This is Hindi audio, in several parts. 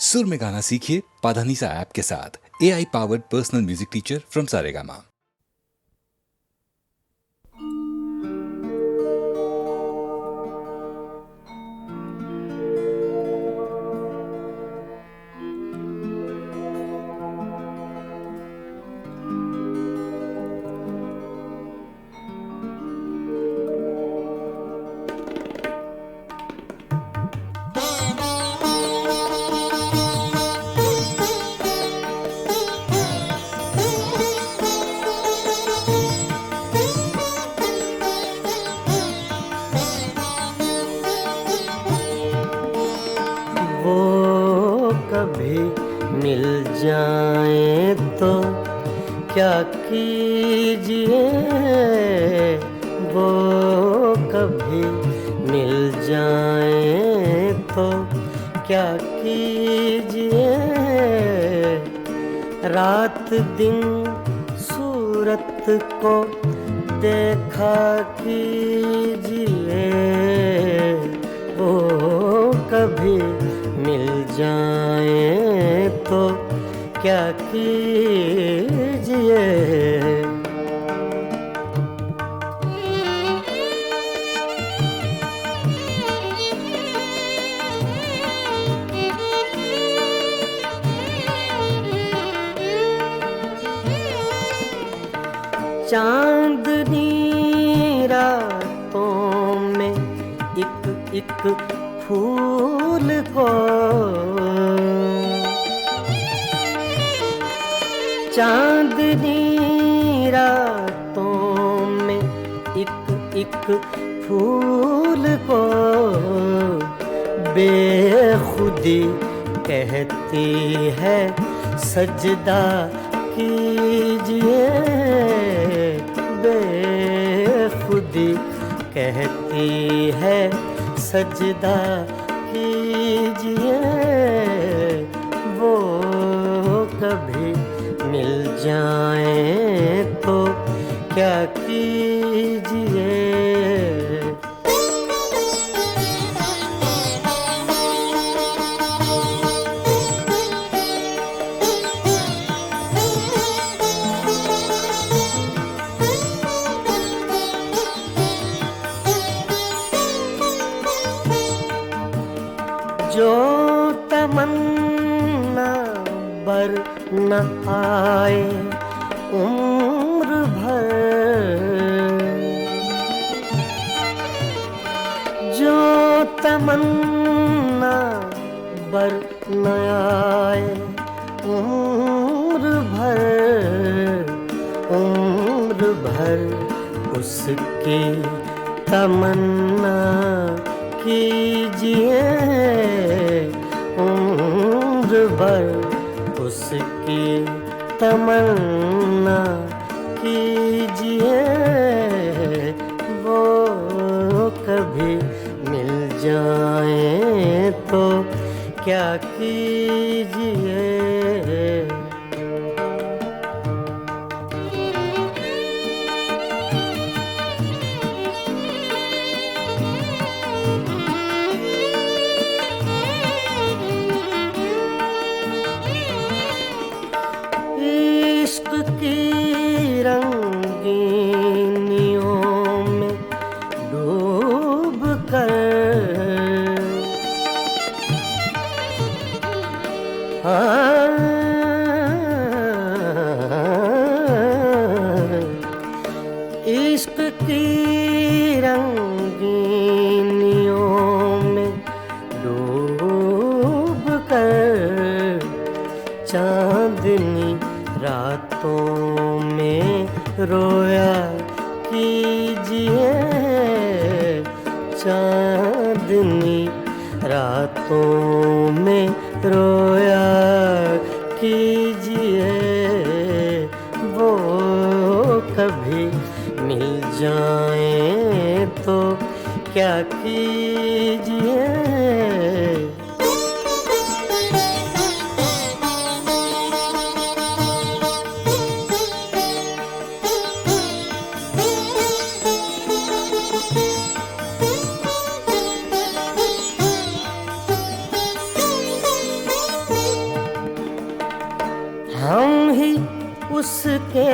सुर में गाना सीखिए पाधानीसा ऐप के साथ। AI powered personal music teacher from Saregama. कभी मिल जाए तो क्या कीजिए, वो कभी मिल जाए तो क्या कीजिए। रात दिन सूरत को देखा कीजिए, वो कभी मिल जाए तो क्या कीजिए। चांदनी रातों में एक एक फूल को, चांदनी रातों में एक एक फूल को बेखुदी कहती है सजदा कीजिए। बेखुदी कहती है सजदा कीजिए, वो कभी मिल जाए तो क्या कीजिए। जो तमन्ना बर न आए उम्र भर, जो तमन्ना बर न आए उम्र भर, उम्र भर उसकी तमन्ना कीजिए। उम्र भर उसकी तमन्ना कीजिए, वो कभी मिल जाए तो क्या कीजिए। इश्क की रंगीनियों में डूब कर, इश्क की रंगीनियों में डूब कर चांदनी रातों में रोया कीजिए। चांदनी रातों में रोया कीजिए, वो कभी मिल जाए तो क्या कीजिए। हम ही उसके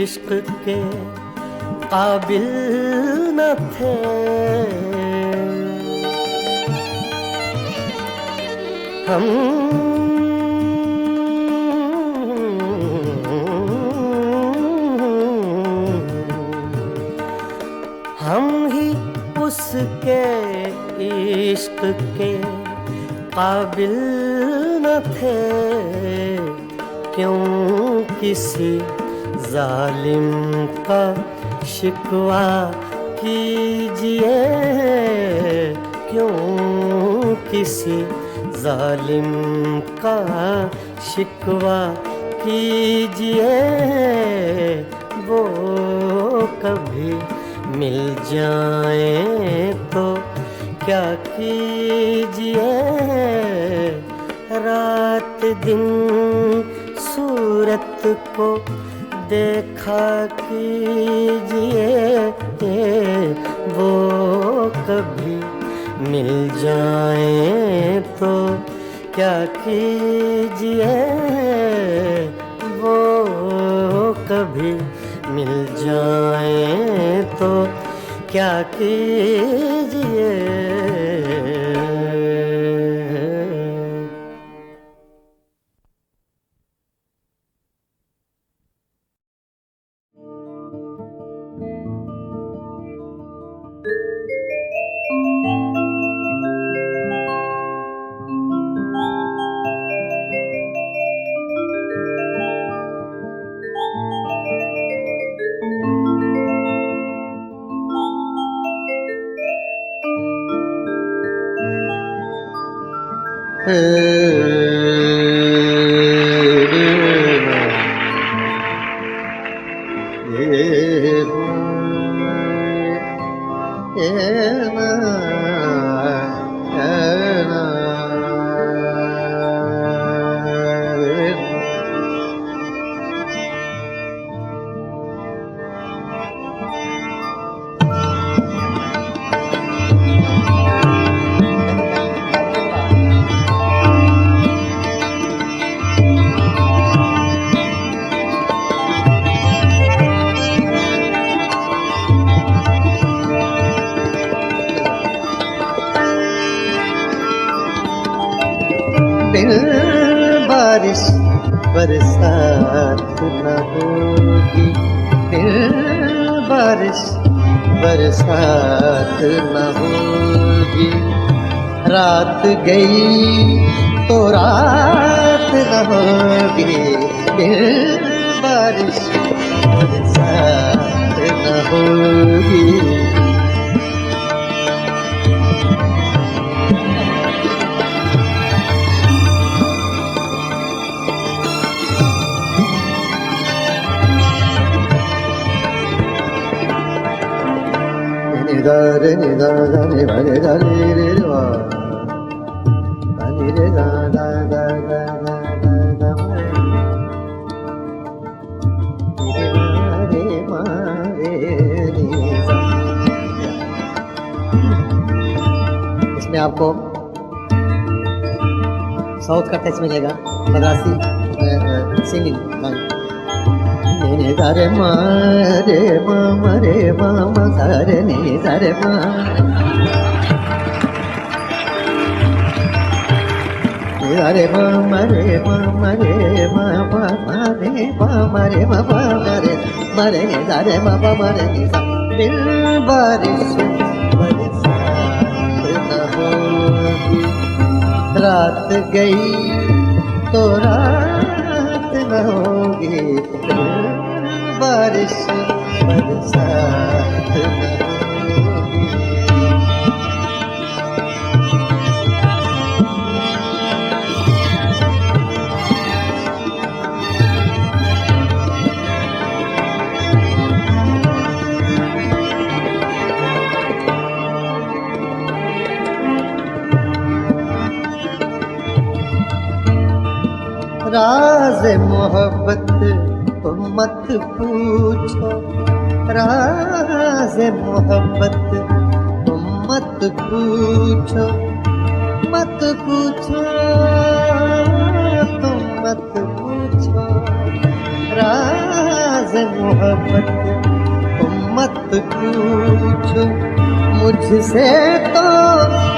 इश्क के काबिल न थे। हम ही उसके इश्क के काबिल न थे। क्यों किसी जालिम का शिकवा कीजिए, क्यों किसी जालिम का शिकवा कीजिए। वो कभी मिल जाए तो क्या कीजिए। रात दिन सूरत को देखा कीजिए। वो कभी मिल जाए तो क्या कीजिए। वो कभी मिल जाए तो क्या कीजिए। बारिश बरसात न होगी, फिर बारिश बरसात न होगी। रात गई तो रात न होगी, फिर बारिश बरसात न होगी। रे नि दा दा रे वा रे दा रे रे वा दा नि रे दा दा दा दा दा दा दा रे मा रे नि सा। इसमें आपको साउथ का टच मिलेगा, मद्रासी सिंगिंग लाइन। नि दा रे मा रे मा मा रे मा मा सा रे नि दा रे मा। नि दा रे मा मा रे मा मा रे मा मा मा रे मा मा रे मा मा मा रे मा रे नि दा रे मा मा मा रे नि सा। दिल बारिश बरसात न होगी, रात गई तो रात न होगी। बारिश बरसात न होगी। राज़ मोहब्बत तुम मत पूछो, राज़ मोहब्बत तुम मत पूछो, मत पूछो तुम मत पूछो। आफत मत पूछो मुझसे, तो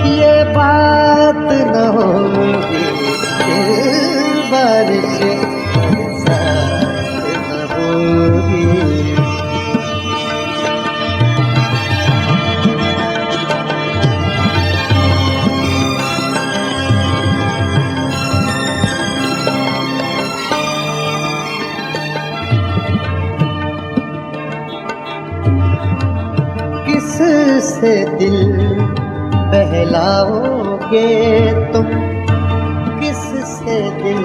ये बात न होगी, बारिश बरसात न होगी। किससे दिल बहलाओगे तुम, किससे दिल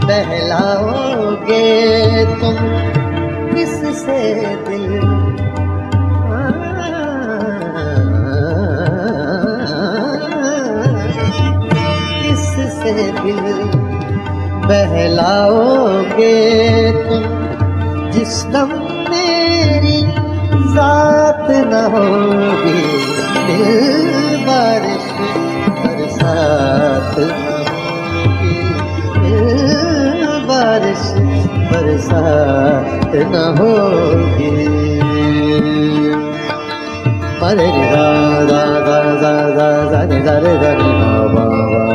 बहलाओगे तुम, किससे दिल किससे दिल बहलाओगे तुम, जिस दम मेरी जात न होगी, दिल बारिश बरसात न होगी, दिल बारिश बरसात न होगी। मरे गा गा गा गा गा गा रे गा रे गा रे गा वा वा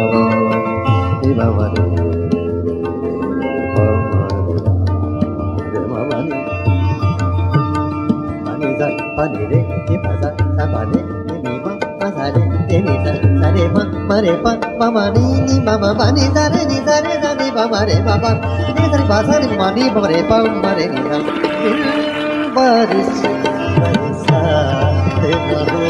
वा वा रे pani re ni pa sa sa pa re ni ma pa sa re ni sa sa re ma re pa pa ma ni ma pa ni sa re ni pa ma re pa pa ni sa re pa sa re ma ni pa re pa ma re ni sa बारिश बरसात न हो।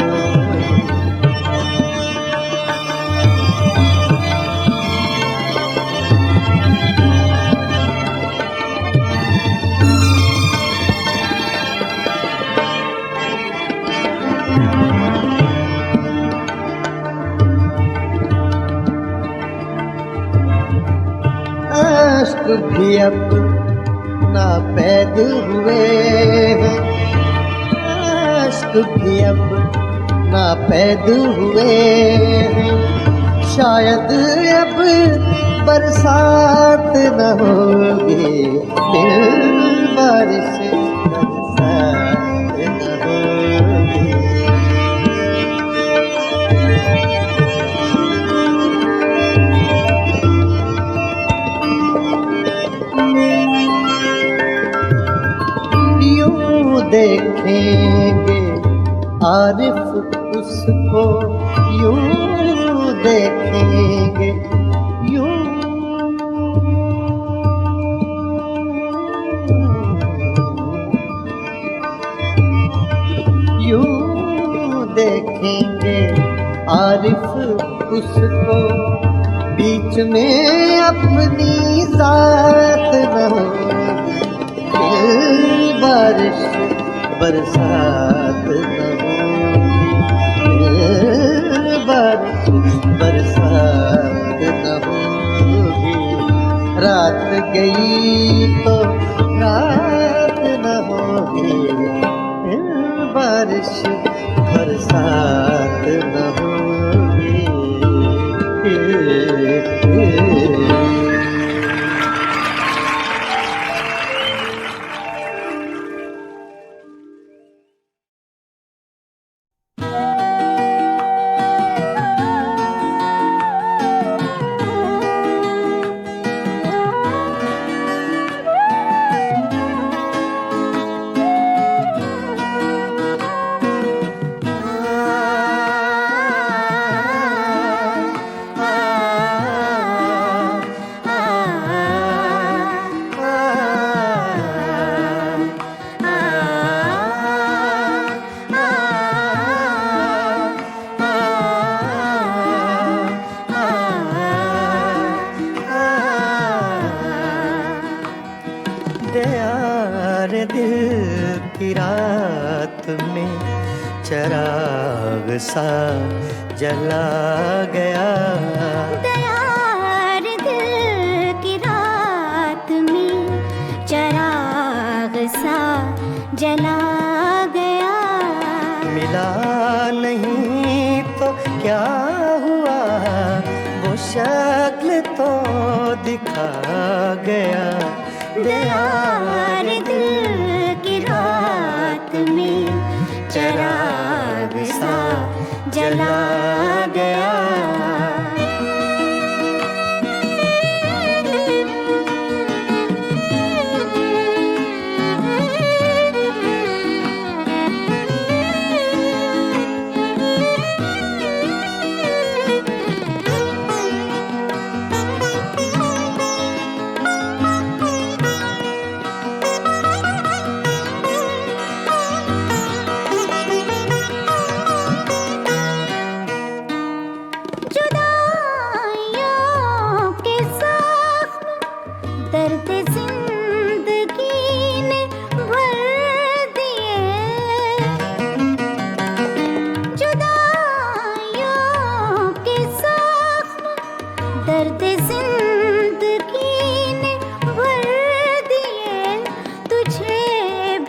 अश्क भी अब नापैद हुए हैं, अश्क भी अब नापैद हुए हैं, शायद अब बरसात न होगी, दिल बारिश बरसात न होगी। देखेंगे आरिफ उसको, यूं देखेंगे यूं देखेंगे आरिफ उसको, बीच में अपनी जात न होगी, बारिश बरसात न होगी, बारिश बरसात न होगी। रात गई तो रात न होगी, बारिश बरसात न होगी। सा जला गया दयार दिल की रात में चराग सा जला गया। मिला नहीं तो क्या हुआ वो शक्ल तो दिखा गया। यार दिल की रात में चिराग सा जला गया। दर्द जिंदगी ने भर दिए, जुदाइयों के जख्म दर्द जिंदगी ने भर दिए। तुझे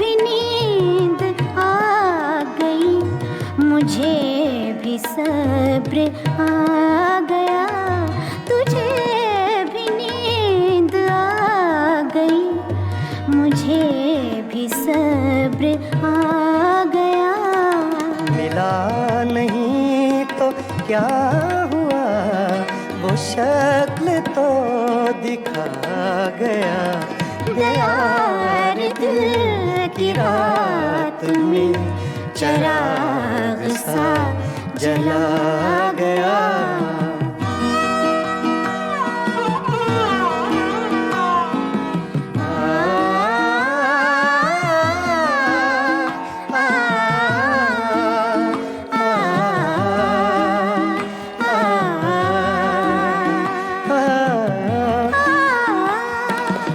भी नींद आ गई, मुझे भी सब्र आ गया। तुझे मुझे भी सब्र आ गया। मिला नहीं तो क्या हुआ, वो शक्ल तो दिखा गया। यार दिल की रात में चिराग सा जला गया।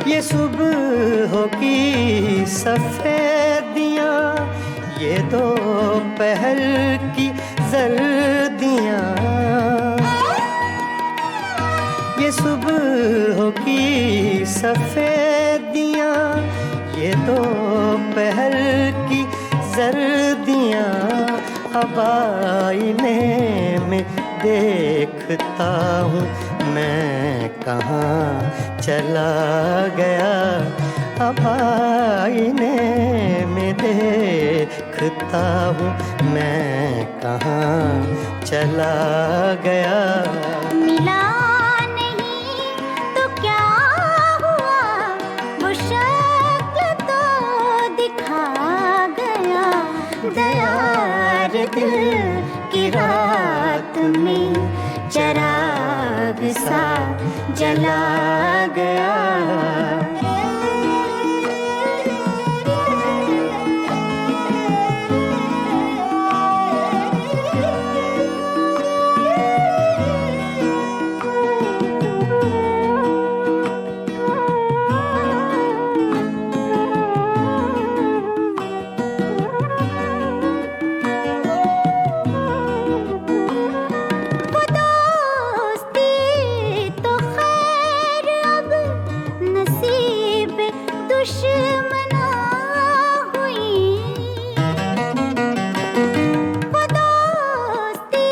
ये सुबह की सफेदियाँ, ये दोपहर की जर्दियाँ। ये सुबह की सफेदियाँ, ये दोपहर की जर्दियाँ। अब आईने में देखता हूँ मैं कहाँ चला गया। अब आईने में देखता हूँ मैं कहाँ चला गया। मिला नहीं तो क्या हुआ, वो शक्ल तो दिखा गया। यार दिल की रात में चिराग सा जला गया। दुश्मना हुई वो दोस्ती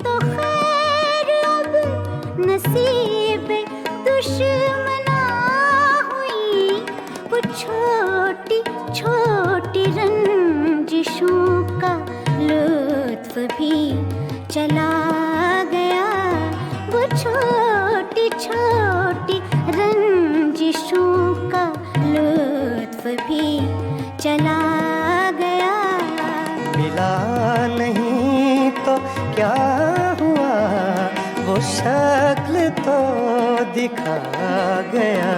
तो खैर अब नसीब दुश्मना हुई। वो छोटी छोटी रंजिशों का लुत्फ भी चला गया। वो छोटी छोटी रंजिशों का लुत्फ भी चला गया। मिला नहीं तो क्या हुआ, वो शक्ल तो दिखा गया।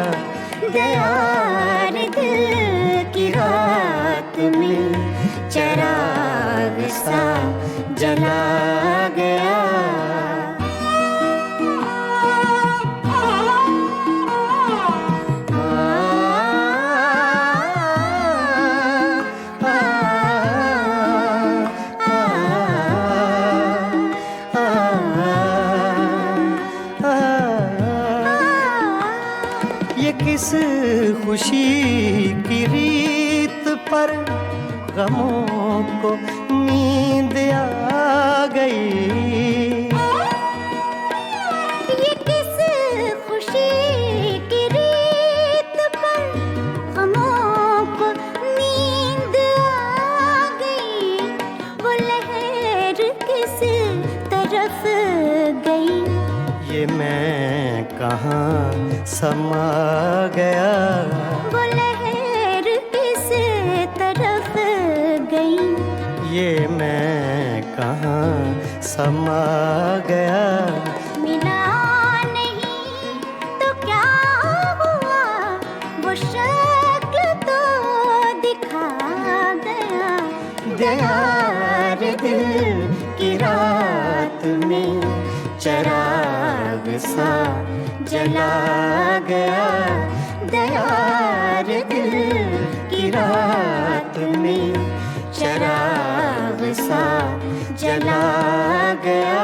यार दिल की रात में चिराग सा जला गया। ये किस खुशी की रीत पर गमों को नींद आ गई। तरफ गई। ये मैं कहाँ समा गया, वो लहर किस तरफ गई। ये मैं कहाँ समा गया। मिला नहीं तो क्या हुआ, वो शक्ल तो दिखा गया। गया रे दिल की रात में चिराग सा जला गया। गया रे दिल की रात में चिराग सा जला गया।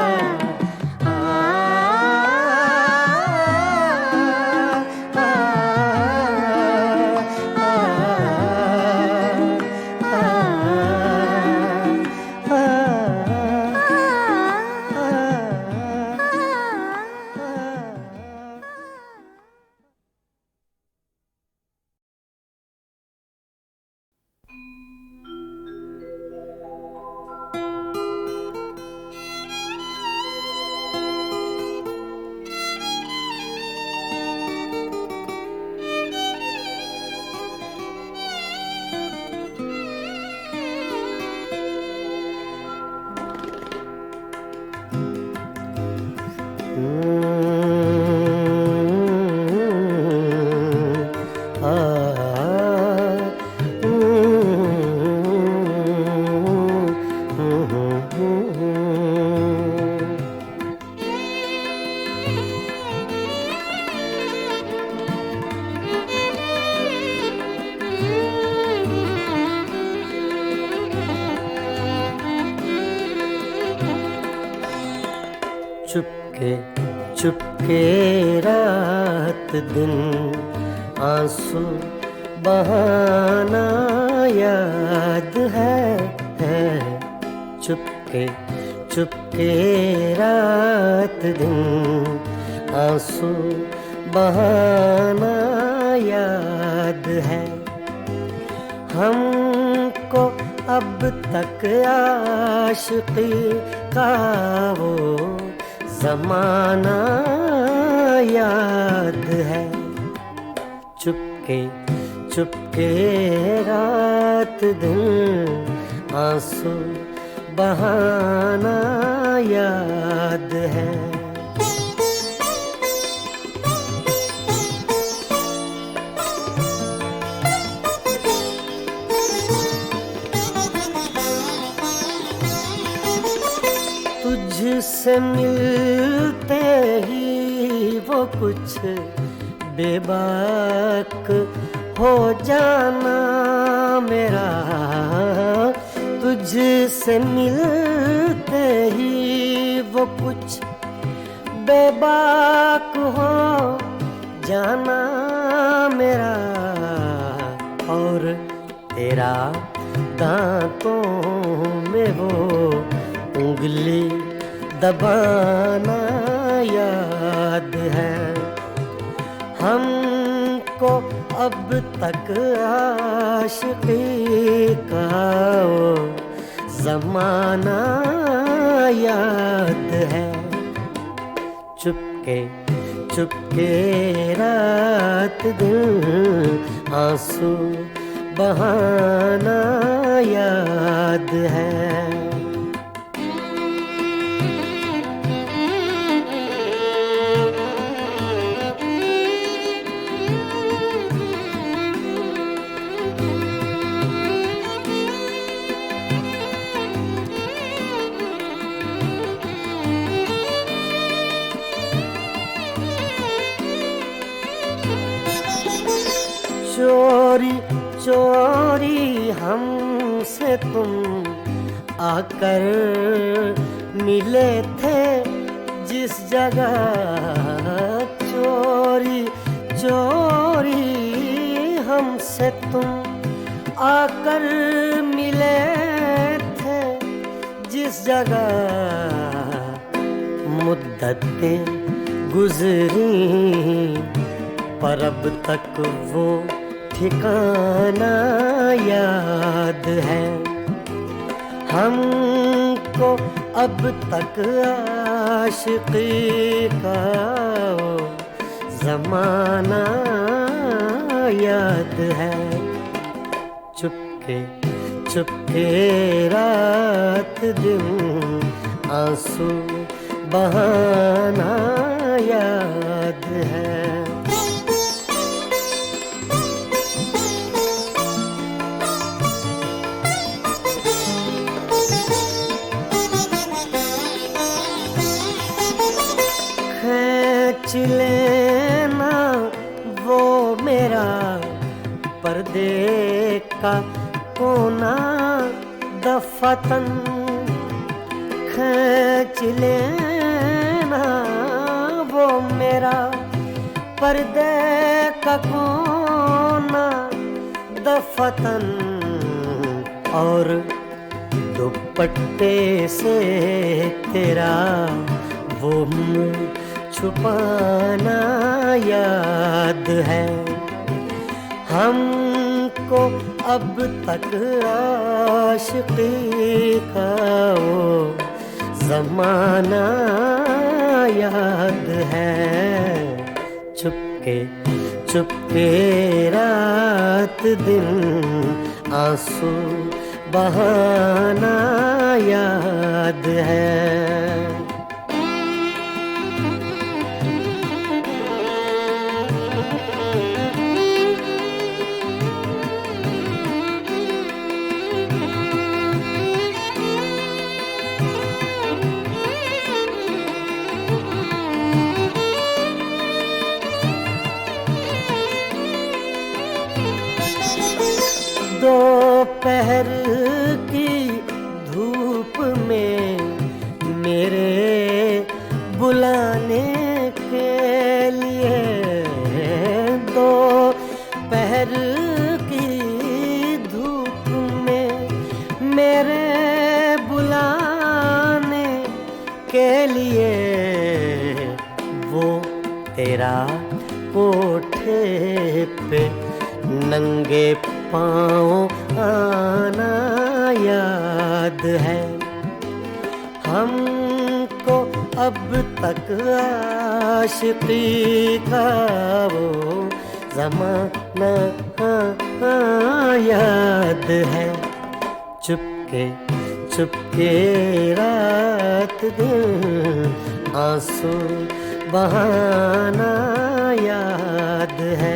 चुपके चुपके रात दिन आंसू बहाना याद है। चुपके चुपके रात दिन आंसू बहाना याद है। हमको अब तक आशिकी का वो ज़माना याद है। चुपके चुपके रात दिन आंसू बहाना याद है। तुझसे मिलते ही वो कुछ बेबाक हो जाना मेरा। तुझसे मिलते ही वो कुछ बेबाक हो जाना मेरा। और तेरा दांतों में वो उंगली दबाना याद है। हमको अब तक आशिकी का वो ज़माना याद है। चुपके चुपके रात दिन आंसू बहाना याद है। चोरी चोरी हमसे तुम आकर मिले थे जिस जगह। चोरी चोरी हमसे तुम आकर मिले थे जिस जगह। मुद्दतें गुजरी पर अब तक वो ठिकाना याद है। हमको अब तक आशिकी का वो जमाना याद है। चुपके चुपके रात दिन आंसू बहाना याद है। खींच लेना वो मेरा पर्दे का कोना दफतन, खींच लेना वो मेरा पर्दे का कोना दफतन, और दुपट्टे से तेरा वो मुँह छुपाना याद है। हमको अब तक आशिकी का वो जमाना याद है। चुपके चुपके रात दिन आंसू बहाना याद है। दोपहर की धूप में मेरे बुलाने के लिए, दोपहर की धूप में मेरे बुलाने के लिए, वो तेरा कोठे पे नंगे पाँव आना याद है। हमको अब तक आशिकी का वो ज़माना याद है। चुपके चुपके रात दिन आंसू बहाना याद है।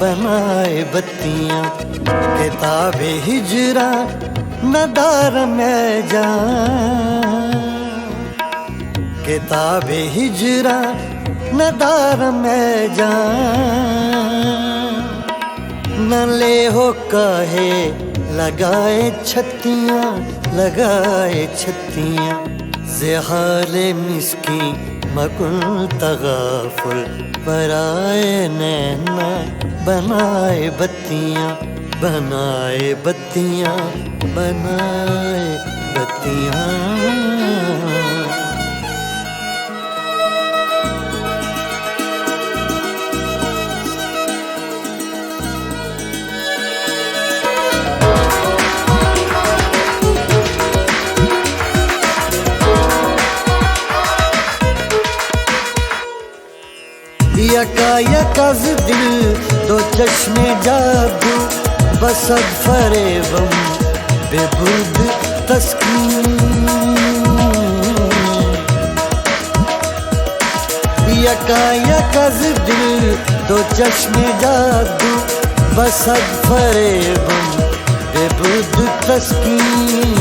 बनाए बत्तियां किताब हिजरा नदार में जान, किताब हिजरा नदार में जान, न ले हो काहे लगाए छत्तियां, लगाए छत्तियां। ज़हाले मिस्की मकुल तगाफुल पराए नैना बनाए बत्तियां, बनाए बत्तियां, बनाए बत्तियां। यकायकज़ दिल दो चश्मे जादू बसद फरेबम बेबुर्द तस्कीन। यकायकज़ दिल दो चश्मे जादू बसद फरेबम बेबुर्द तस्कीन।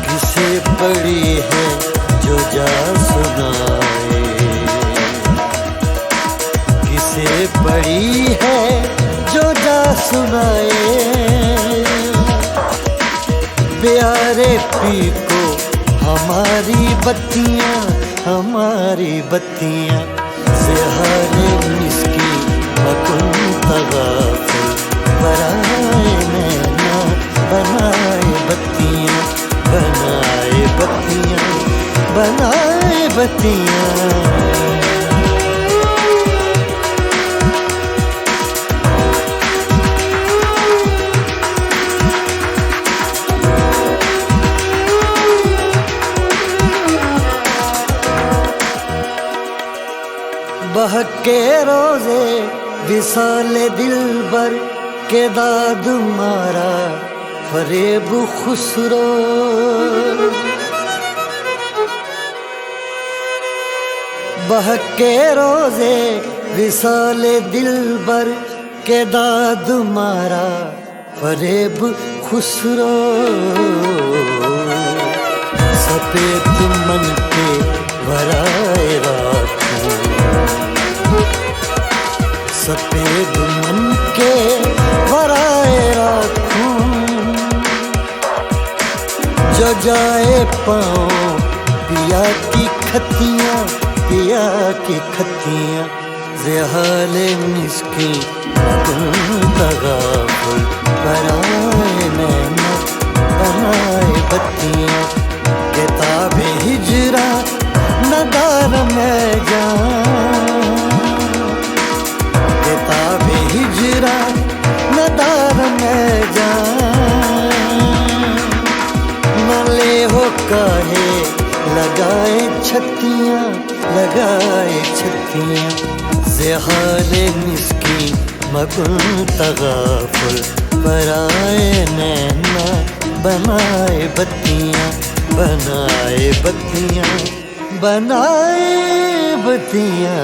किसे पड़ी है जो जा सुनाए, किसे पड़ी है जो जा सुनाए। प्यारे पी को हमारी बत्तियां, हमारी बत्तियां। ज़हाले मिस्की मकुल तगाफुल पराए नैना बनाए बत्तियां, बनाए बत्तियां, बनाए बत्तियां। बहके रोज़े विसाले दिलबर के दाद मारा फरेब खुसरो। बहके रोज़े विसाले दिलबर के दाद मारा फरेब खुसरो। सफेद मन के वराए राखूं, सफेद मन के वराए राखूं। जो जाए पाँव पिया की खतियां, पिया की खतियां। ज़हाले मिस्की मकुल तगाफुल पराए नैना बनाए बत्तियां। किताबे हिजरा नदार में जाऊं, किताबे हिजरा नदार में जाऊं। न ले हो काहे लगाए छत्तियां, लगाए छत्तियां। ज़हाले मिस्की मकुल तगाफुल पराए नैना बनाए बत्तियां, बनाए बत्तियां, बनाए बत्तियां।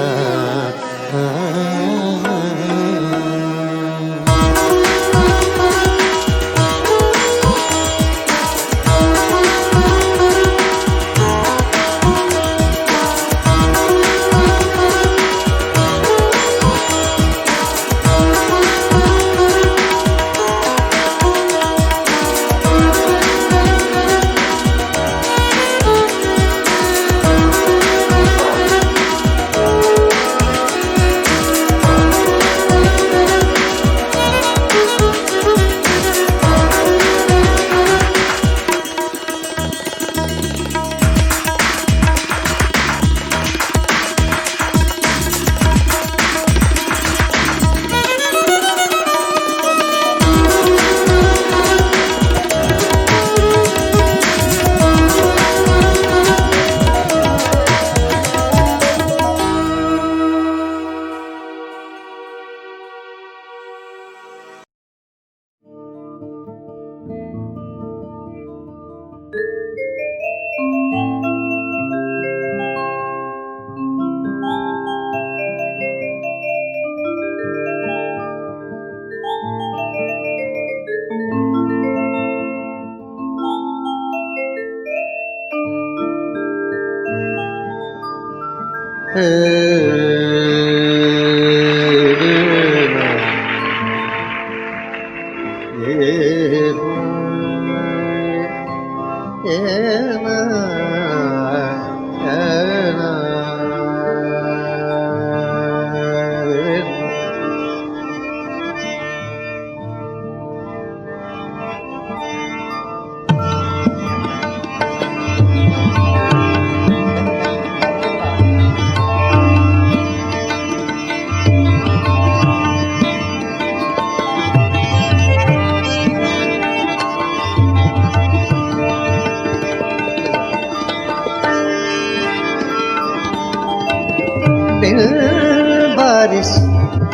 बारिश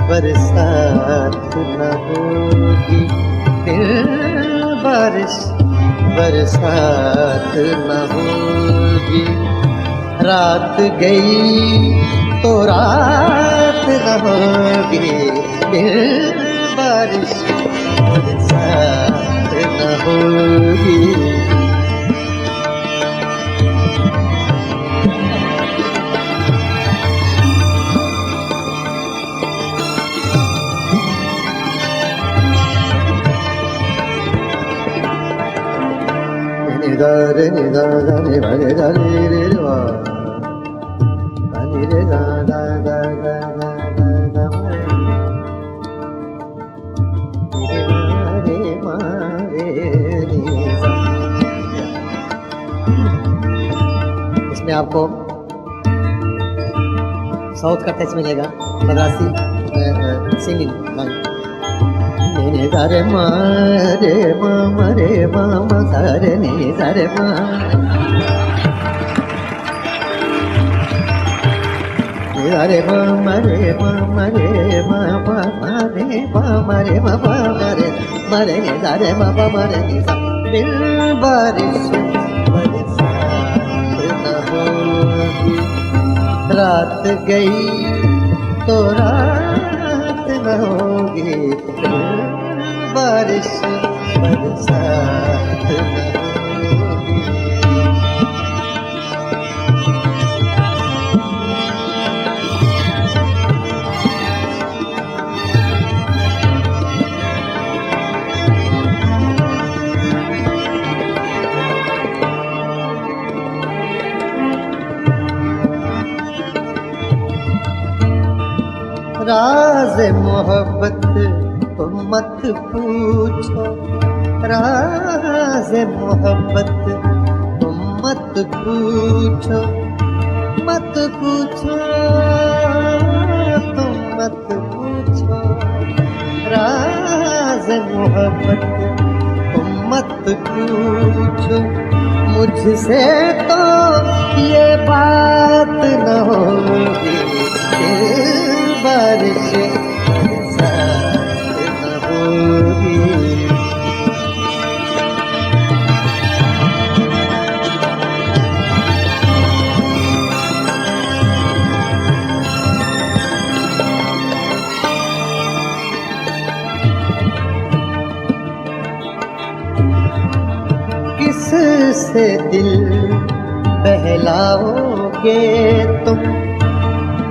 बरसात न होगी, फिर बारिश बरसात न होगी। रात गई तो रात न होगी, फिर बारिश बरसात न होगी। रे नि दा दा नि वा रे दा रे रे वा दा नि रे दा दा दा दा दा दा दा रे मा रे नि सा। इसमें आपको साउथ का टच मिलेगा, मद्रासी सिंगिंग लाइन। ने सा रे मा रे मा मा रे मा मा सा रे नि सा रे मा। रे मा मा रे मा मा रे मा मा मा रे मा मा रे मा मा मा रे मा रे नि सा रे मा मा मा रे नि सा। फिर बारिश बरसात न होगी, रात गई तो रात न होगी, बारिश बरसात न होगी। राज़ मोहब्बत तुम मत पूछो, राज़ मोहब्बत तुम मत पूछो, मत पूछो तुम मत पूछो। राज़ मोहब्बत तुम मत पूछो, मुझसे तो ये बात न होगी, बारिश बरसात न होगी। किससे दिल बहलाओगे तुम,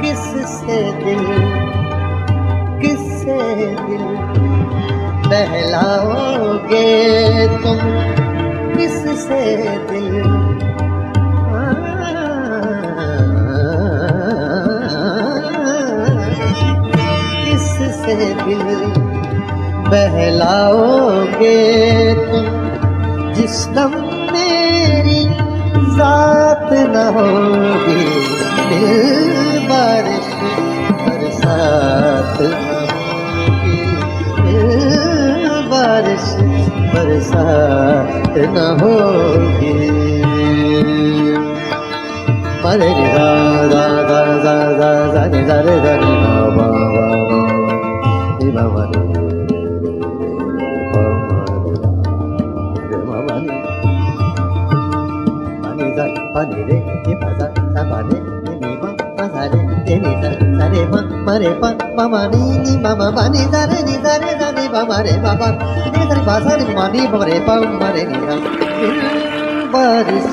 किससे दिल बहलाओगे तुम, किससे दिल किससे दिल बहलाओगे तुम, जिस दम मेरी जात न होगी, दिल बारिश बरसात न होगी, दिल बारिश बरसात न होगी। मरे रे गा गा गा गा गा गा नि गा रे गा नि गा वा वा वा नि वा वा रे pa ni re ni pa sa sa pa ni ni pa pa sa re ni sa re pa ma re pa pa ma ni ma ma pa ni sa re ni sa ni pa ma re pa pa ni sa re pa sa ni ma ni pa re pa ma re ni sa। बारिश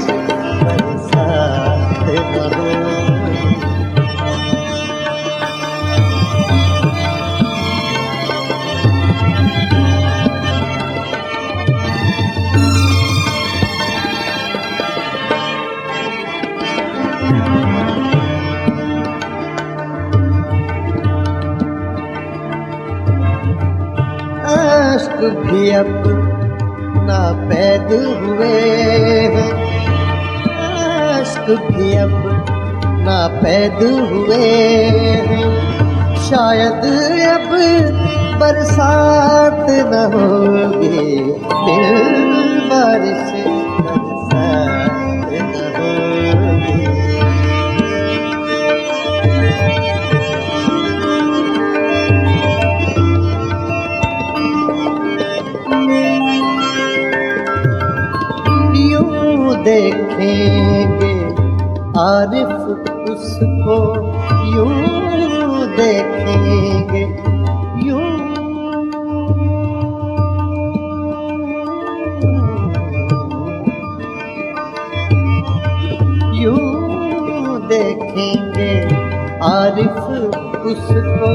बरसात न होगी, अश्क भी अब नापैद हुए हैं, अश्क भी अब नापैद हुए हैं, शायद अब बरसात न होगी, दिल बारिश बरसात न होगी। यूं देखेंगे आरिफ उसको, यूं देखेंगे, यूं देखेंगे आरिफ उसको,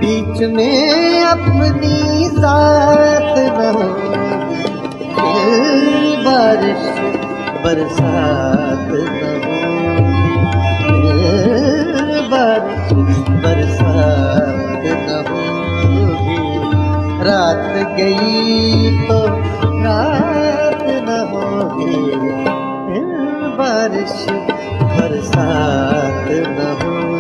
बीच में अपनी जात न होगी, बारिश बरसात न होगी, बारिश बरसात न होगी, रात गई तो रात न होगी, बारिश बरसात न होगी।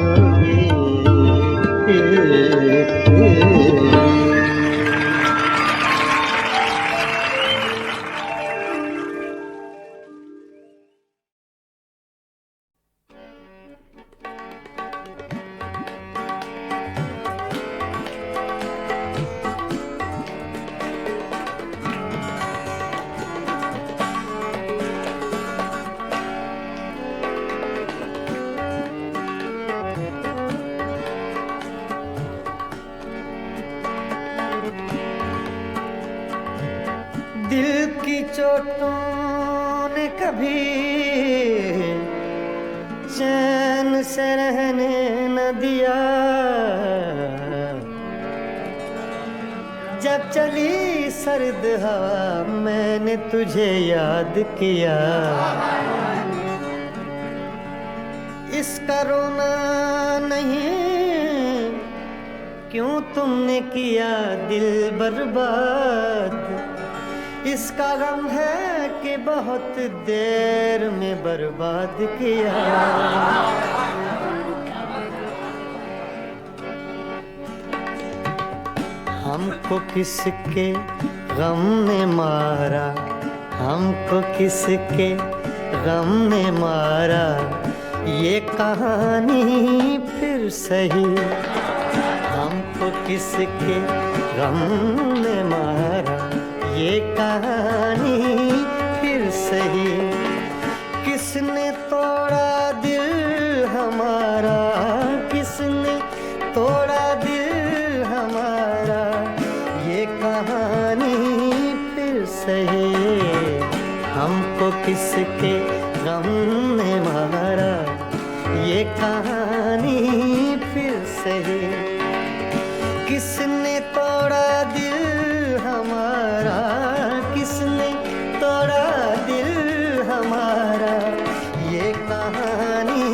दिल की चोटों ने कभी चैन से रहने न दिया, जब चली सर्द हवा मैंने तुझे याद किया, इसका रोना नहीं क्यों तुमने किया दिल बर्बाद, इसका गम है कि बहुत देर में बर्बाद किया। हमको किसके गम ने मारा, हमको किसके गम ने मारा, ये कहानी फिर सही, हमको किसके गम ने मारा, ये कहानी फिर सही, किसने तोड़ा दिल हमारा, किसने तोड़ा दिल हमारा, ये कहानी फिर सही, हमको किसके गम ने मारा, ये कहानी फिर सही, किसने तोड़ा दिल हमारा, किसने तोड़ा दिल हमारा, ये कहानी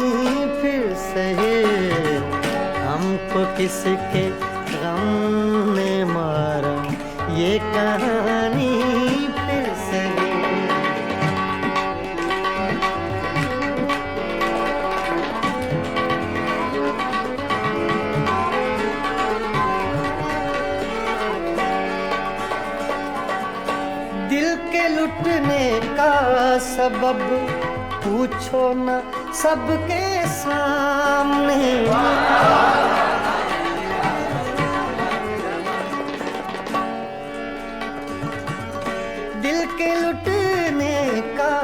फिर सही, हमको किसके गम ने मारा, ये कहानी फिर सही। लुटने का सबब पूछो न सबके सामने, दिल के लुटने का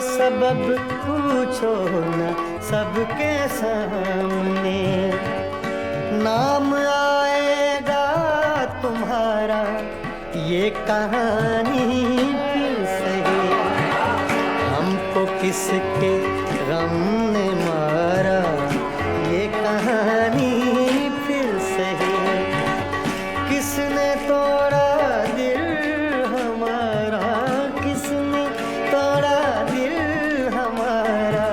सबब पूछो न सबके सामने, नाम आएगा तुम्हारा, ये कहानी किसके गम ने मारा, ये कहानी फिर सही, किसने तोड़ा दिल हमारा, किसने तोड़ा दिल हमारा,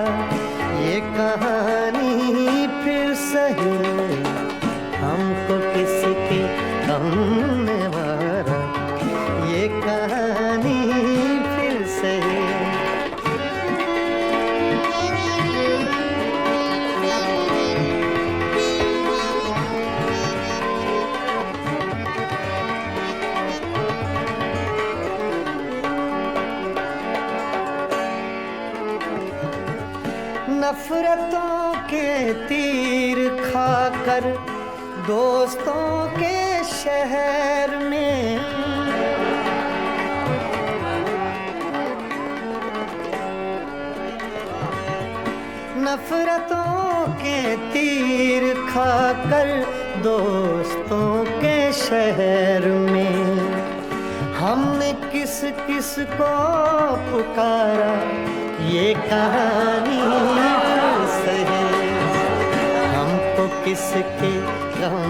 ये कहानी फिर सही, हमको किसके गम ने मारा, ये कहानी फिर सही। नफरतों के तीर खाकर दोस्तों के शहर में नफरतों के तीर खाकर दोस्तों के शहर में हमने किस किस को पुकारा, ये कहानी सही। हमको किसके गम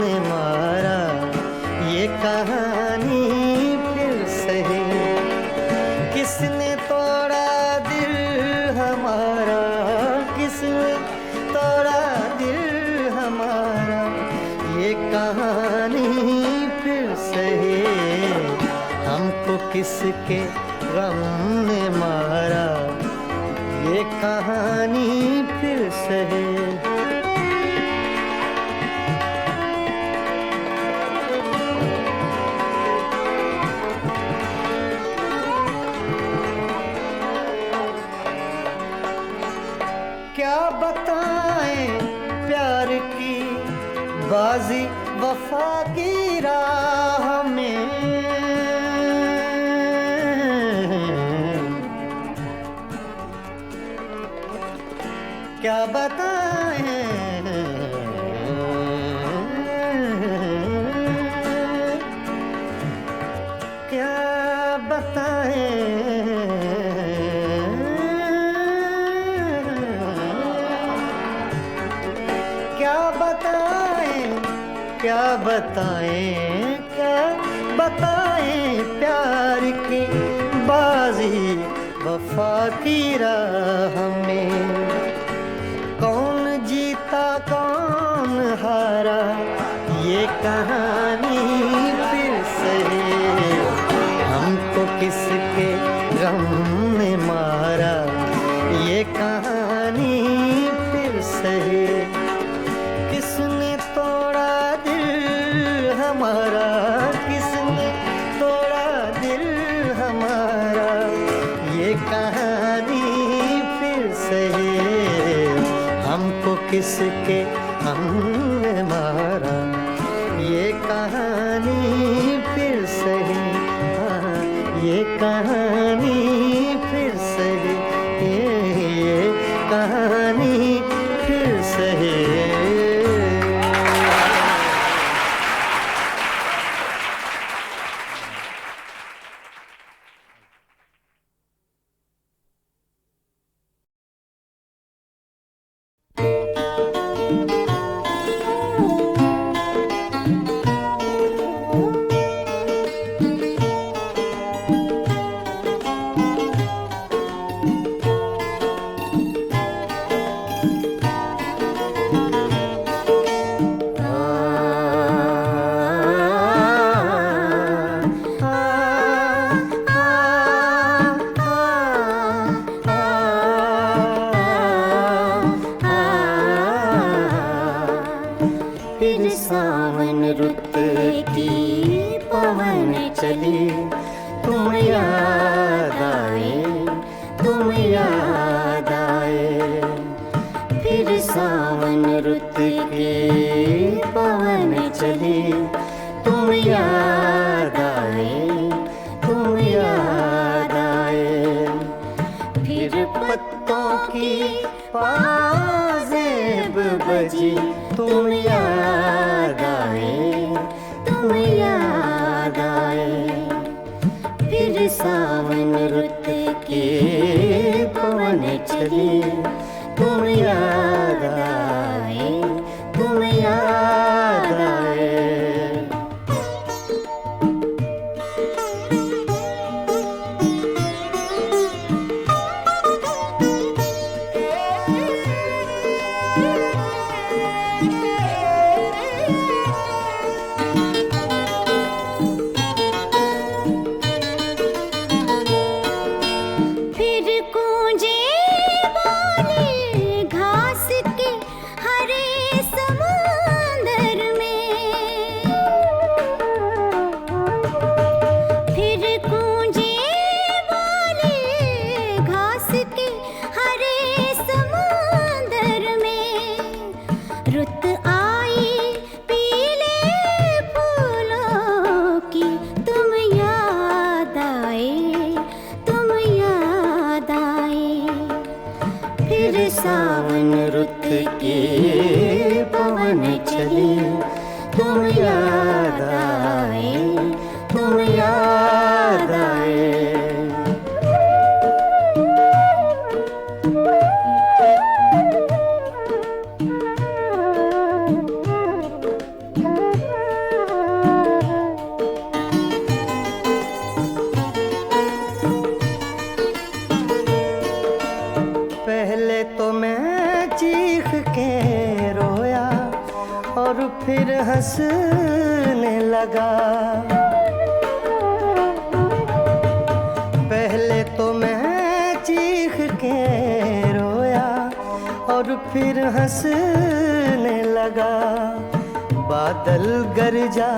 ने मारा, ये कहानी फिर सही। किसने तोड़ा दिल हमारा, किसने तोड़ा दिल हमारा, ये कहानी फिर सही। हमको किसके गम ने मारा, ये कहानी फिर सही। क्या बताएं प्यार की बाजी वफा की राह में, क्या बताएं, क्या बताएं, क्या बताएं, क्या बताएं, क्या बताएं प्यार की बाजी वफा की राह में। कौन जीता कौन हारा, ये कहानी फिर सही। हमको किसके गम ने मारा, ये कहानी फिर सही। किसने तोड़ा दिल हमारा, किसने तोड़ा दिल हमारा, ये कहानी फिर सही। हमको किसके हमने मारा, ये कहानी फिर सही। हाँ, ये कहानी फिर सही, ये कहानी फिर सही। फिर सावन रुत की पवन चली, तुम याद आए, तुम याद आए। फिर सावन रुत की पवन चली, तुम याद आए, तुम याद आए। फिर पत्तों की पाजेब बजी, तुम याद आए, तुम याद आए। फिर सावन रुत के पवन चली, तुम याद आए, तुम याद आए। हंसने लगा। पहले तो मैं चीख के रोया और फिर हंसने लगा। बादल गरजा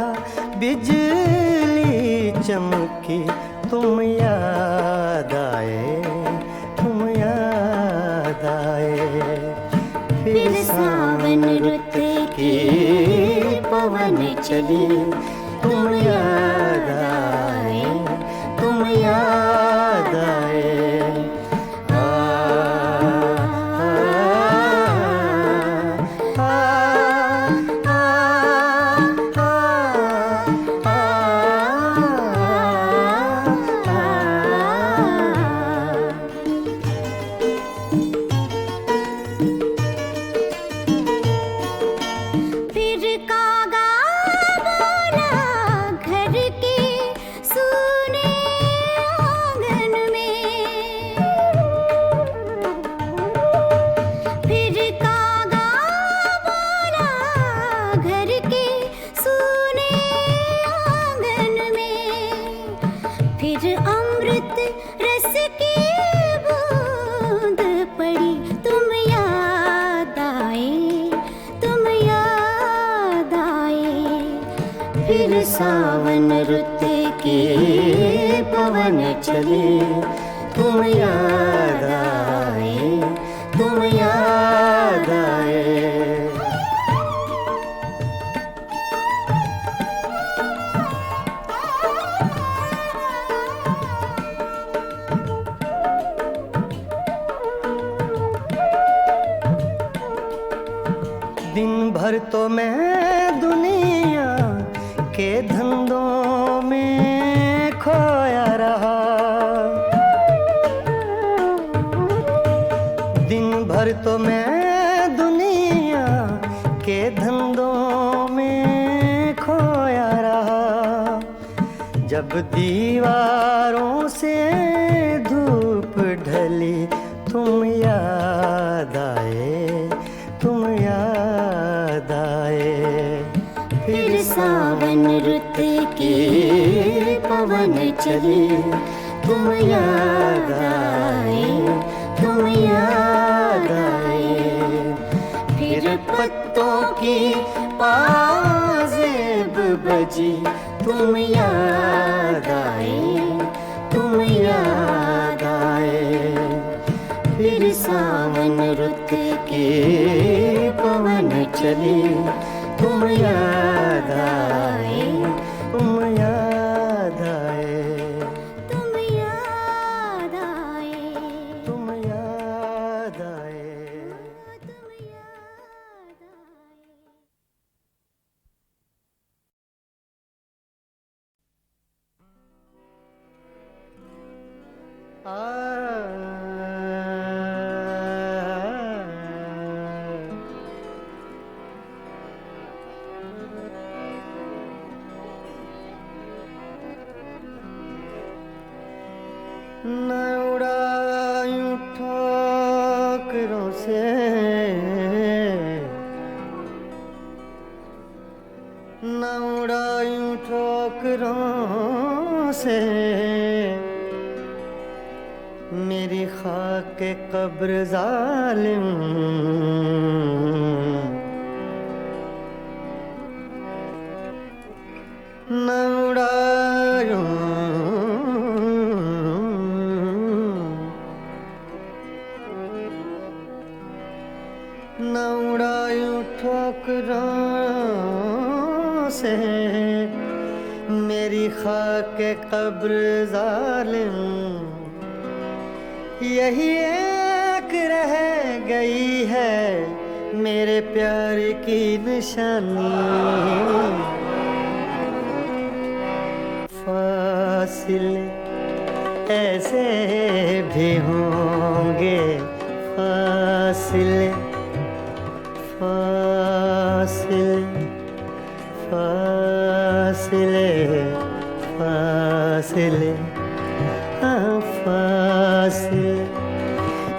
बिजली चमकी, तुम याद आए, तुम याद आए। फिर सावन रुत की पवन चली, तुम याद आए, तुम याद आए। सावन रुत के पवन चले, तुम याद आए, तुम याद आए। दिन भर तो मैं दुनिया के धंधों में खोया रहा। दिन भर तो मैं दुनिया के धंधों में खोया रहा। जब दीवारों से धूप ढली, तुम याद आए, तुम याद आए। फिर सावन रुत के पवन चले, तुम याद आए, तुम याद आए। फिर पत्तों की पाजेब बजी, तुम याद आए, तुम याद आए। फिर सावन रुत के पवन चले, तुम याद आए, तुम याद आए, तुम याद आए, तुम याद आए। तुम याद आए। न उड़ायूं ठोकरों से, न उड़ायूं ठोकरों से मेरी खाक कब्र जालिम। न उड़ायूं न उड़ायूं ठोकरों से मेरी खाक कब्र जालिम। यही एक रह गई है मेरे प्यार की निशानी। फासिले ऐसे भी होंगे, फासिले फासिले फासिले फासिले, हाँ फासिले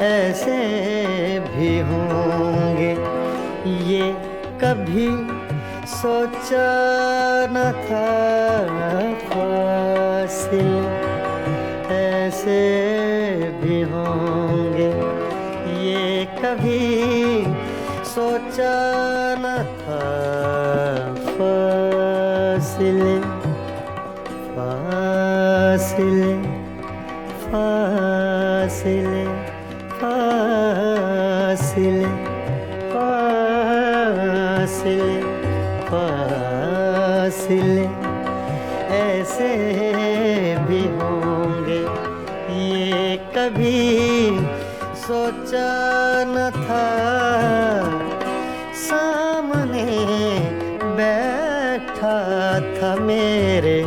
ऐसे भी होंगे। ये कभी सोचा न था फासिले ऐसे भी होंगे, ये कभी सोचा न था फासिले फासिले फासिले फासिले फासिले फासिले ऐसे भी होंगे, ये कभी सोचा न था। सामने बैठा था मेरे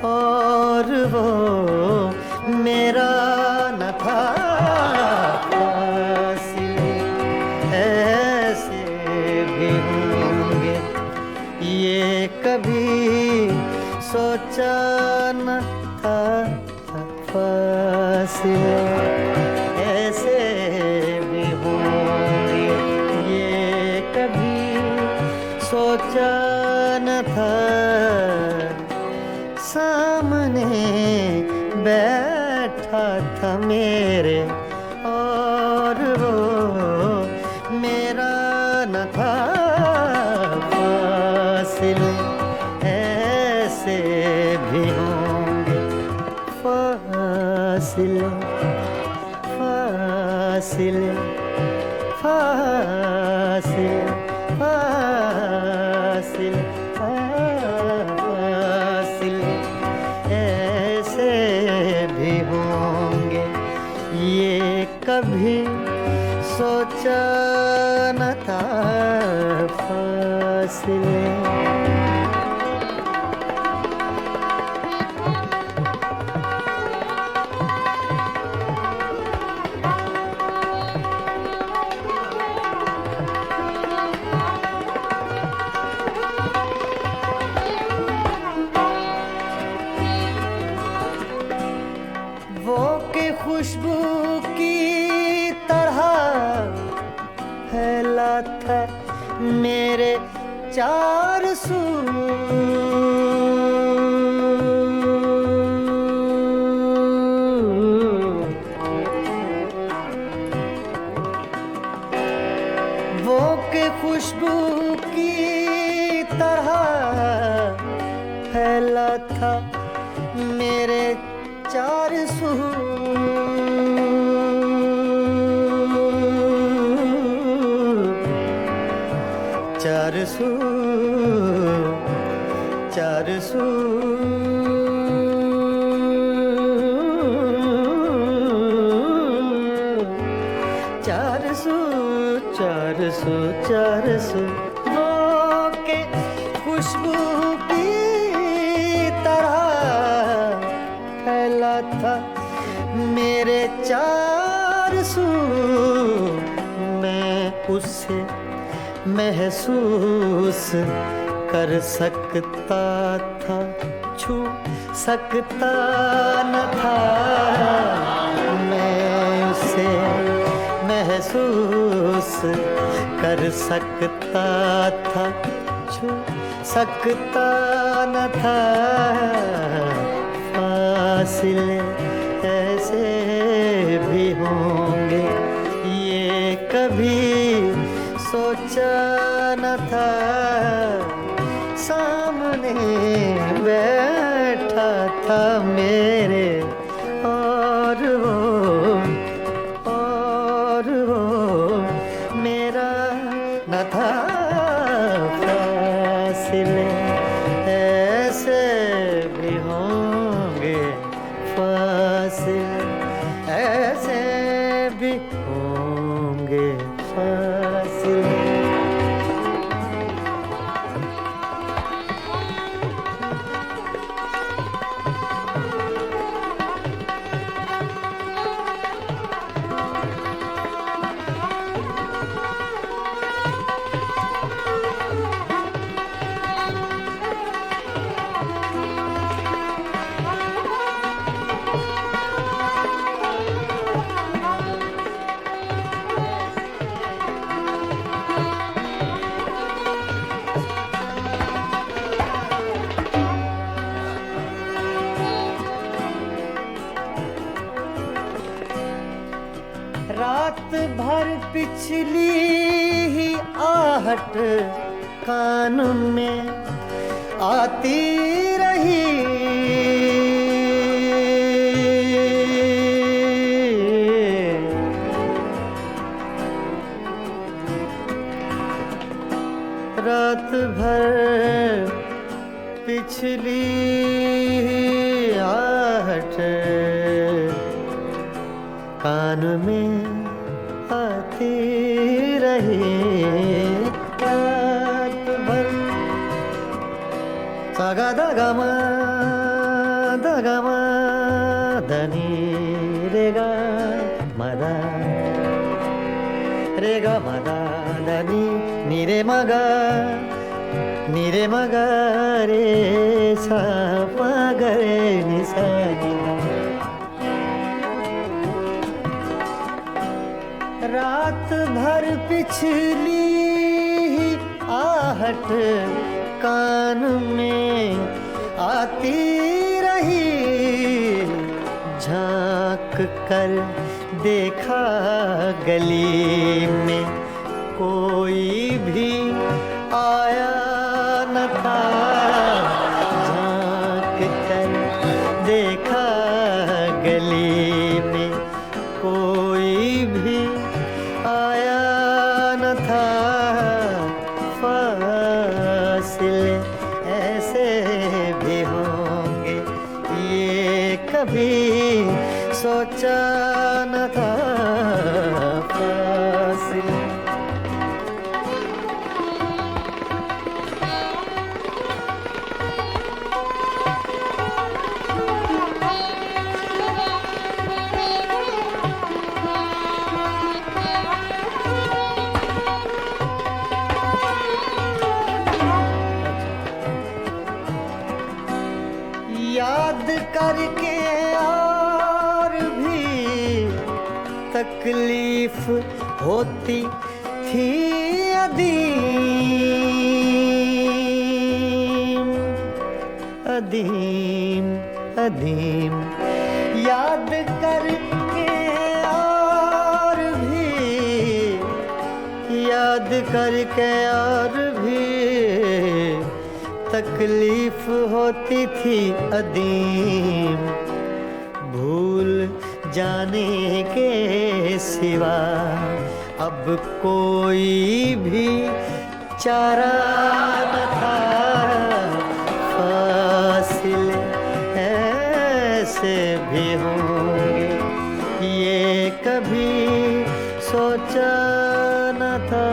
और वो मेरा न था। फासिले ऐसे भी होंगे, ये कभी सोचा न था। फासिले ऐसे भी होंगे, ये कभी सोचा न था। सामने बैठा था मेरे और वो मेरा न था। फासिले ऐसे भी होंगे, फासिले फासिले फासिले फासिले फासिले ऐसे भी होंगे, ये कभी सोचा न था। फासिले वो के खुशबू की तरह फैला था मेरे चार सू। वो के खुशबू की तरह फैला था मेरे चार सू। चार सू चार सू चार सू चार सू चार सू वो के खुशबू की तरह फैला था मेरे चार सू। मैं उसे महसूस कर सकता था, छू सकता न था। मैं उसे महसूस कर सकता था, छू सकता न था। फासिले ऐसे भी होंगे, ये कभी सोचा न था। सामने बैठा था मेरे और वो मेरा न था। फासिले ऐसे भी होंगे, फासिले ऐसे भी होंगे। फासिले रात भर पिछली ही आहट कान में आती रही, रात भर पिछली आहट कान में आती रही, रात भर सागा दगमा धनी रेगा मदा धनी नीरे मगा रे सा रे निसा। रात भर पिछली ही आहट कान में आती रही, झांक कर देखा गली में कोई भी आया न था, झांक कर देखा गली में कोई भी आया न था, फासिले ऐसे भी होंगे ये कभी सोचा न था, फासिले। याद करके और भी तकलीफ होती थी अदीम, याद करके और भी तकलीफ होती थी अदीम, भूल जाने के सिवा अब कोई भी चारा न था, फासिले ऐसे भी होंगे ये कभी सोचा न था,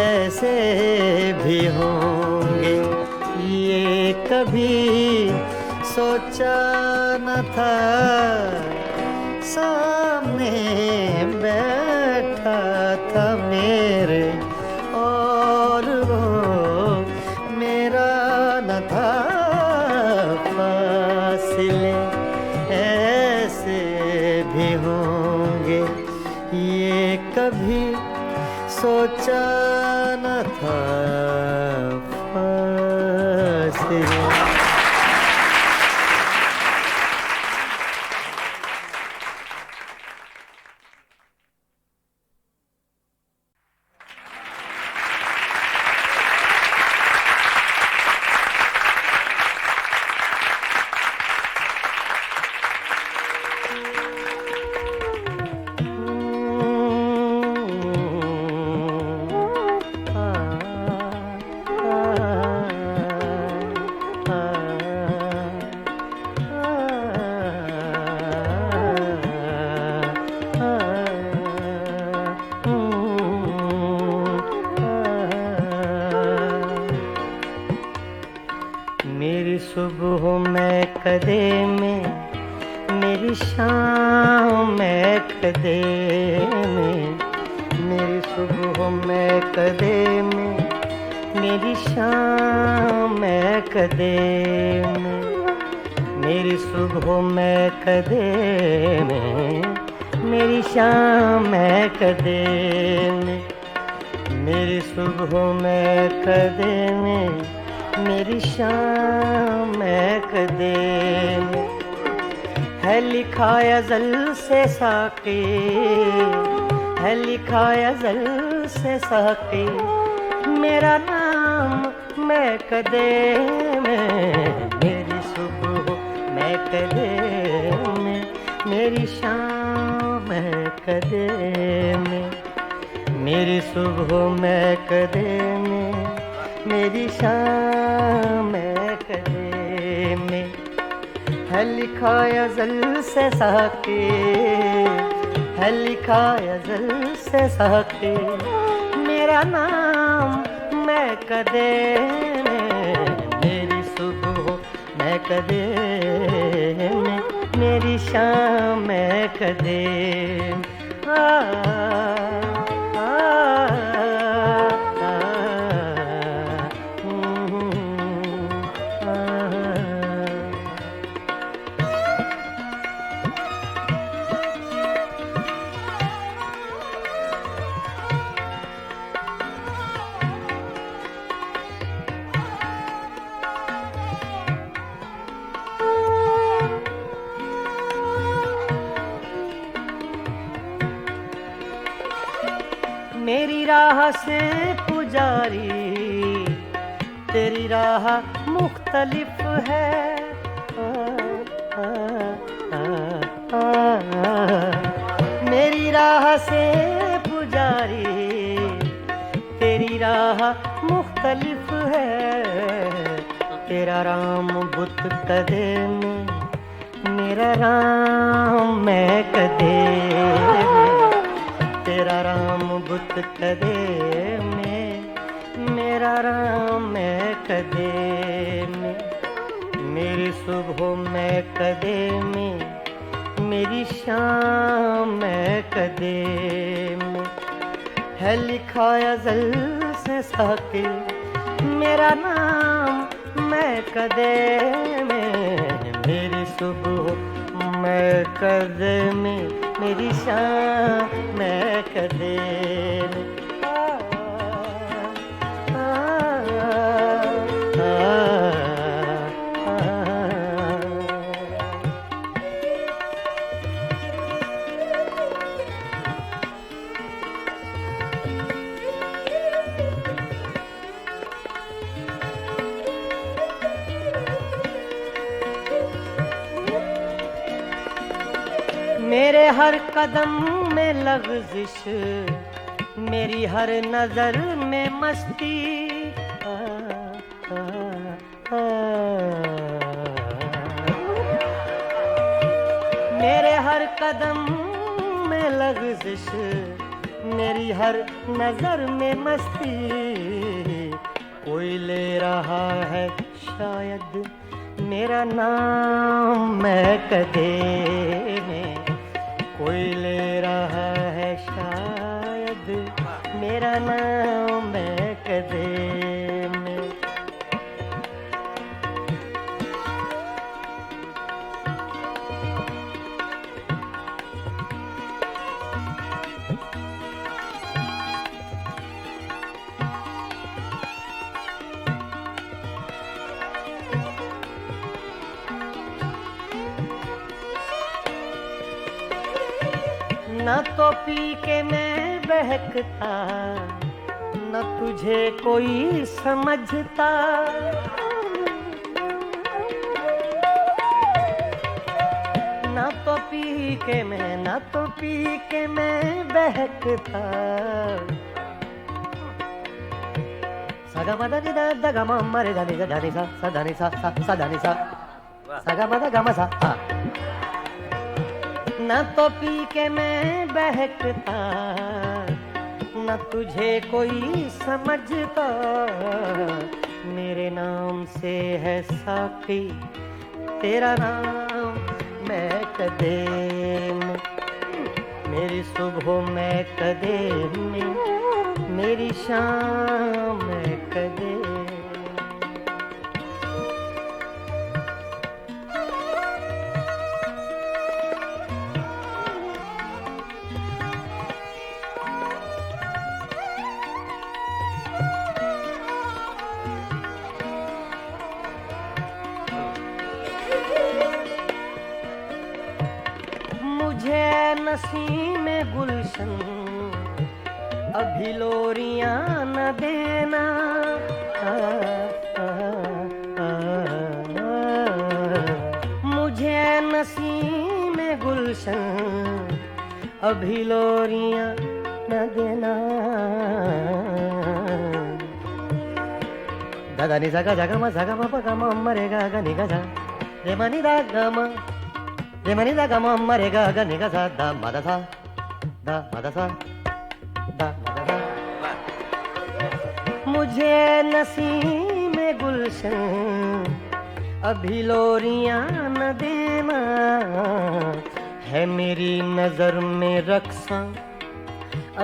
ऐसे भी होंगे ये कभी सोचा न था, सामने बैठा था मेरे और वो मेरा न था, फासिले ऐसे भी होंगे ये कभी सोचा न था, फासिले। मेरी सुबह में कदे में, मेरी शाम में कदे में, मेरी सुबह में कदे में, मेरी शाम मैं कदे में, मेरी सुबह मैं कदे में, मेरी शाम मैं कदे में, मेरी सुबह मैं कदे में, मेरी शाम मैं कदे में। है लिखा अज़ल से साक़ी, है लिखा अज़ल से साक़ी, मेरा नाम मैं कदे में, मेरी सुबह मैं कदे में, मेरी शाम मैं कदे में, मेरी सुबह मैं कदे में, मेरी शाम मैं कदे में। है लिखा अज़ल से साक़ी, है लिखा अज़ल से साक़ी, मेरा नाम मैं कदे में, मेरी सुबह मैं कदे में, मेरी शाम मैं कदे में। मेरी राह से पुजारी, तेरी राह मुख्तलिफ है। मेरी राह से पुजारी, तेरी राह मुख्तलिफ है। तेरा राम बुत कदे में, मेरा राम मैं कदे में, तेरा राम बुत कदे में, मेरा राम मैं कदे में, मेरी सुबह मैं कदे में, मेरी शाम मैं कदे में। है लिखा अज़ल से साक़ी, मेरा नाम मैं कदे में, मेरी सुबह मैं कदे में, मेरी शाम मैं कदे में। मेरे हर कदम में लग़ज़िश, मेरी हर नज़र में मस्ती, मेरे हर कदम में लग़ज़िश, मेरी हर नज़र में मस्ती। कोई ले रहा है शायद मेरा नाम मैं कदे में, कोई ले रहा है शायद मेरा नाम मैं कदे में। न तो पी के मैं बहकता, न तुझे कोई समझता, न तो पी के मैं, न तो पी के मैं बहकता। सगा मदा नि दा दा गा मा मा रे दा नि दा नि सा सा दा नि सा सा दा नि सा सगा मदा गा मा सा। न तो पी के मैं बहकता, न तुझे कोई समझता। मेरे नाम से है साक़ी तेरा नाम मैं कदे में, मेरी सुबह मैं कदे में, मेरी शाम मैं कदे मुझे नसीम गुलशन अभी लोरियां न देना मुझे नसीम गुलशन अभी लोरियां न देना दादा नि सा गा मा सा गा मा पा गा मा म रे गा गा नि गा सा रे मा नि दा गा मा रे मा नि दा गा मा म रे गा गा नि गा सा दा मा दा सा दा मा दा सा दा मा दा सा मुझे नसीम गुलशन अभी लोरियां न देना है मेरी नजर में रक्सा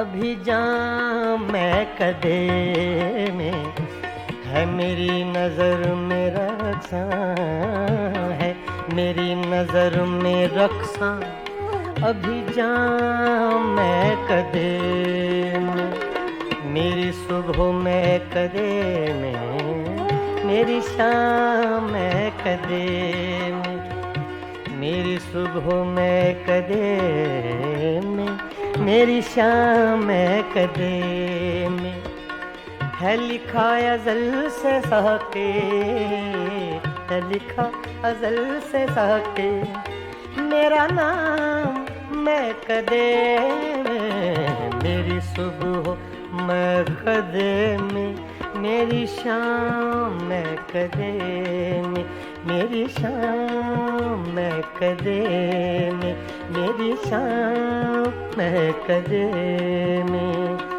अभी जाम मैं कदे में है मेरी नजर में रक्सा है मेरी नजर में रक्सा अभी जाम मैं कदे में मेरी सुबह में कदे में मेरी शाम में कदे में मेरी सुबह में कदे में मेरी शाम में कदे में है लिखा अज़ल से सहके है लिखा अज़ल से सहके मेरा नाम मैं कदे में मेरी सुबह मैं कदे में मेरी शाम मैं कदे में मेरी शाम मैं कदे में मेरी शाम मैं कदे में